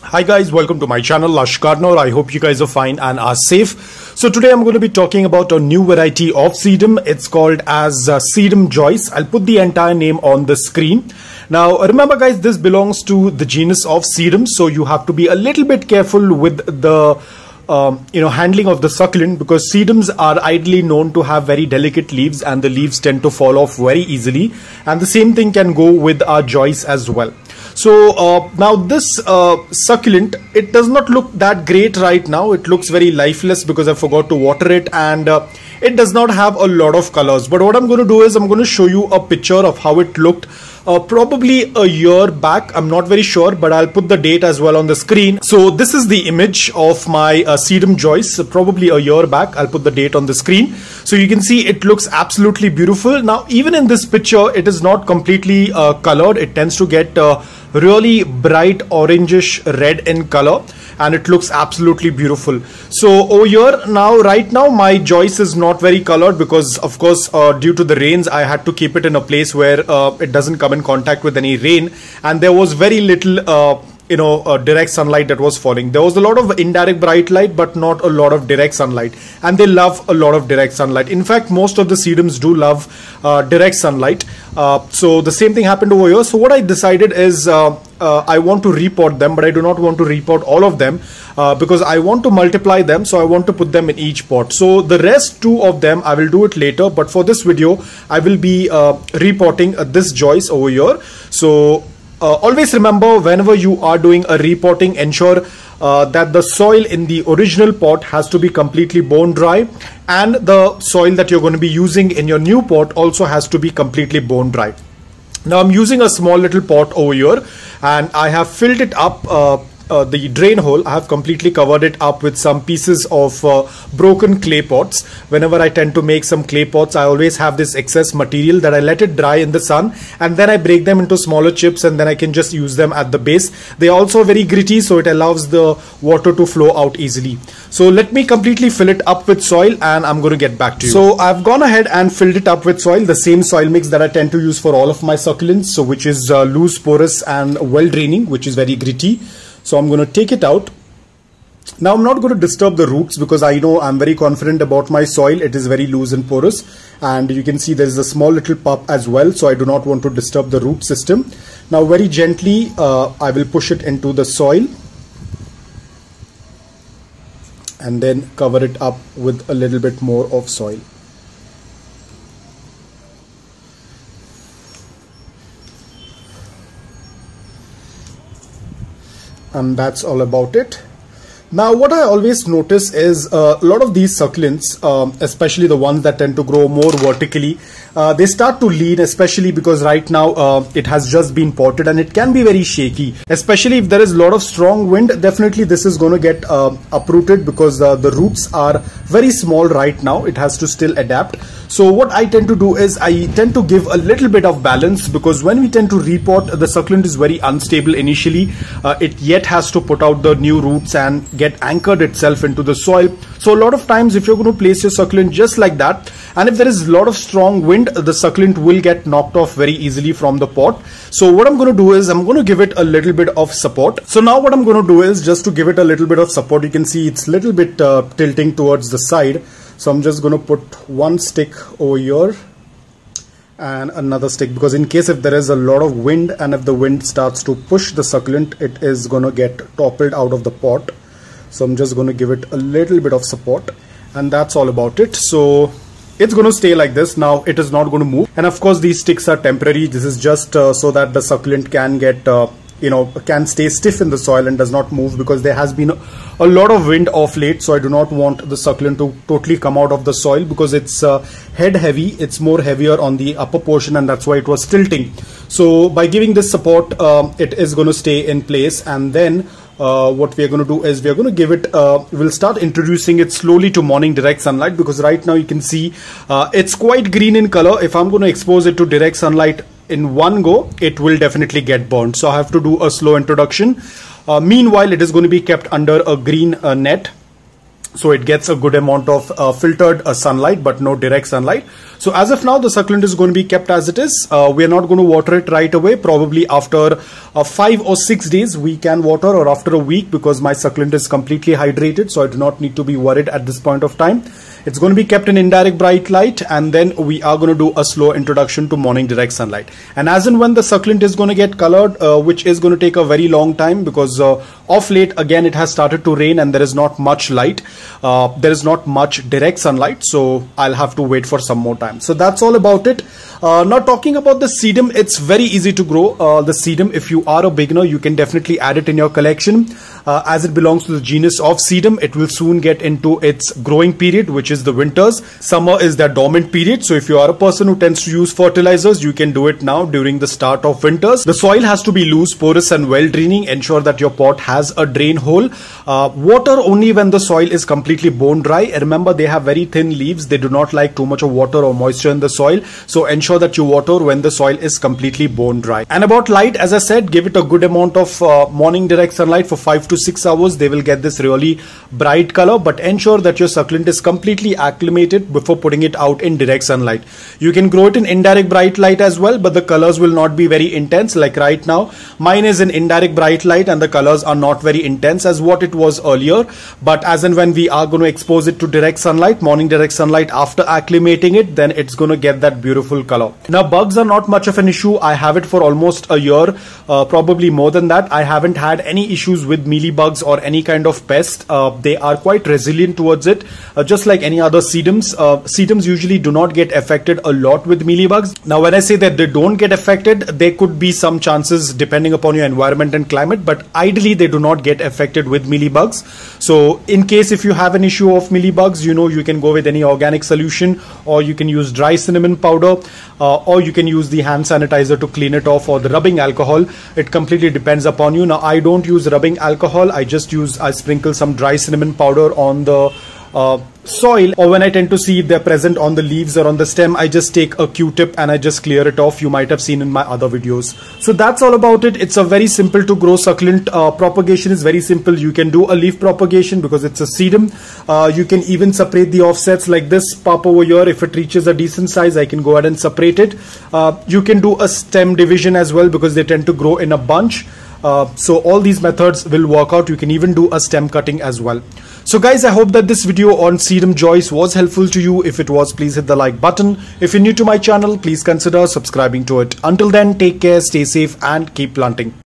Hi guys, welcome to my channel Lush Gardener. I hope you guys are fine and are safe. So today I'm going to be talking about a new variety of sedum. It's called as Sedum Joyce. I'll put the entire name on the screen. Now remember guys, this belongs to the genus of sedum, so you have to be a little bit careful with the handling of the succulent, because sedums are ideally known to have very delicate leaves and the leaves tend to fall off very easily, and the same thing can go with our Joyce as well. So now this succulent, it does not look that great right now. It looks very lifeless because I forgot to water it, and it does not have a lot of colors. But what I'm going to do is I'm going to show you a picture of how it looked probably a year back. I'm not very sure, but I'll put the date as well on the screen. So this is the image of my Sedum Joyce, probably a year back. I'll put the date on the screen. So you can see it looks absolutely beautiful. Now even in this picture, it is not completely colored. It tends to get really bright orangish red in color, and it looks absolutely beautiful. So over here now, right now my Joyce is not very colored because of course due to the rains I had to keep it in a place where it doesn't come in contact with any rain, and there was very little direct sunlight that was falling. There was a lot of indirect bright light, but not a lot of direct sunlight, and they love a lot of direct sunlight. In fact, most of the sedums do love direct sunlight. So the same thing happened over here. So what I decided is I want to repot them, but I do not want to repot all of them because I want to multiply them. So I want to put them in each pot. So the rest two of them I will do it later, but for this video I will be repotting this Joyce over here. So always remember, whenever you are doing a repotting, ensure that the soil in the original pot has to be completely bone dry, and the soil that you're going to be using in your new pot also has to be completely bone dry. Now I'm using a small little pot over here, and I have filled it up. The drain hole, I have completely covered it up with some pieces of broken clay pots. Whenever I tend to make some clay pots, I always have this excess material that I let it dry in the sun, and then I break them into smaller chips, and then I can just use them at the base. They are also very gritty, so it allows the water to flow out easily. So let me completely fill it up with soil, and I'm going to get back to you. So I've gone ahead and filled it up with soil, the same soil mix that I tend to use for all of my succulents, so which is loose, porous and well draining, which is very gritty. So I'm going to take it out. Now I'm not going to disturb the roots because I know I'm very confident about my soil. It is very loose and porous, and you can see there is a small little pup as well. So I do not want to disturb the root system. Now very gently I will push it into the soil and then cover it up with a little bit more of soil. And that's all about it. Now what I always notice is a lot of these succulents, especially the ones that tend to grow more vertically, they start to lean, especially because right now it has just been potted and it can be very shaky. Especially if there is a lot of strong wind, definitely this is going to get uprooted because the roots are very small right now. It has to still adapt. So what I tend to do is I tend to give a little bit of balance, because when we tend to repot, the succulent is very unstable initially. It yet has to put out the new roots and get anchored itself into the soil. So a lot of times if you're going to place your succulent just like that, and if there is a lot of strong wind, the succulent will get knocked off very easily from the pot. So what I'm going to do is I'm going to give it a little bit of support. So now what I'm going to do is just to give it a little bit of support. You can see it's a little bit tilting towards the side. So I'm just going to put one stick over here and another stick, because in case if there is a lot of wind and if the wind starts to push the succulent, it is going to get toppled out of the pot. So I'm just going to give it a little bit of support, and that's all about it. So it's going to stay like this. Now it is not going to move, and of course these sticks are temporary. This is just so that the succulent can get can stay stiff in the soil and does not move, because there has been a lot of wind of late. So I do not want the succulent to totally come out of the soil, because it's head heavy. It's more heavier on the upper portion, and that's why it was tilting. So by giving this support, it is going to stay in place. And then what we are going to do is we are going to give it we'll start introducing it slowly to morning direct sunlight, because right now you can see it's quite green in color. If I'm going to expose it to direct sunlight in one go, it will definitely get burned. So I have to do a slow introduction. Meanwhile, it is going to be kept under a green net, so it gets a good amount of filtered sunlight, but no direct sunlight. So as of now, the succulent is going to be kept as it is. We are not going to water it right away. Probably after 5 or 6 days we can water, or after a week, because my succulent is completely hydrated, so I do not need to be worried at this point of time. It's going to be kept in indirect bright light, and then we are going to do a slow introduction to morning direct sunlight. And as and when the succulent is going to get colored, which is going to take a very long time, because of late again it has started to rain and there is not much light, there is not much direct sunlight, so I'll have to wait for some more time. So that's all about it. Now talking about the sedum, it's very easy to grow the sedum. If you are a beginner, you can definitely add it in your collection. As it belongs to the genus of sedum, it will soon get into its growing period, which is the winters. Summer is their dormant period. So if you are a person who tends to use fertilizers, you can do it now during the start of winters. The soil has to be loose, porous and well draining. Ensure that your pot has a drain hole. Water only when the soil is completely bone dry. Remember, they have very thin leaves. They do not like too much of water or moisture in the soil. So ensure that you water when the soil is completely bone dry. And about light, as I said, give it a good amount of morning direct sunlight for 5 to 6 hours. They will get this really bright color, but ensure that your succulent is completely acclimated before putting it out in direct sunlight. You can grow it in indirect bright light as well, but the colors will not be very intense. Like right now, mine is in indirect bright light and the colors are not very intense as what it was earlier. But as and when we are going to expose it to direct sunlight, morning direct sunlight, after acclimating it, then it's going to get that beautiful color. Now bugs are not much of an issue. I have it for almost a year, probably more than that. I haven't had any issues with mealybugs or any kind of pest. They are quite resilient towards it, just like any other sedums. Sedums usually do not get affected a lot with mealybugs. Now when I say that they don't get affected, there could be some chances depending upon your environment and climate, but ideally they do not get affected with mealybugs. So in case if you have an issue of mealybugs, you know, you can go with any organic solution, or you can use dry cinnamon powder, or you can use the hand sanitizer to clean it off, or the rubbing alcohol. It completely depends upon you. Now I don't use rubbing alcohol. I sprinkle some dry cinnamon powder on the soil, or when I tend to see if they're present on the leaves or on the stem, I just take a Q-tip and I just clear it off. You might have seen in my other videos. So that's all about it. It's a very simple to grow succulent. Propagation is very simple. You can do a leaf propagation because it's a sedum. You can even separate the offsets like this pup over here. If it reaches a decent size, I can go ahead and separate it. You can do a stem division as well because they tend to grow in a bunch. So all these methods will work out. You can even do a stem cutting as well. So guys, I hope that this video on Sedum Joyce was helpful to you. If it was, please hit the like button. If you're new to my channel, please consider subscribing to it. Until then, take care, stay safe and keep planting.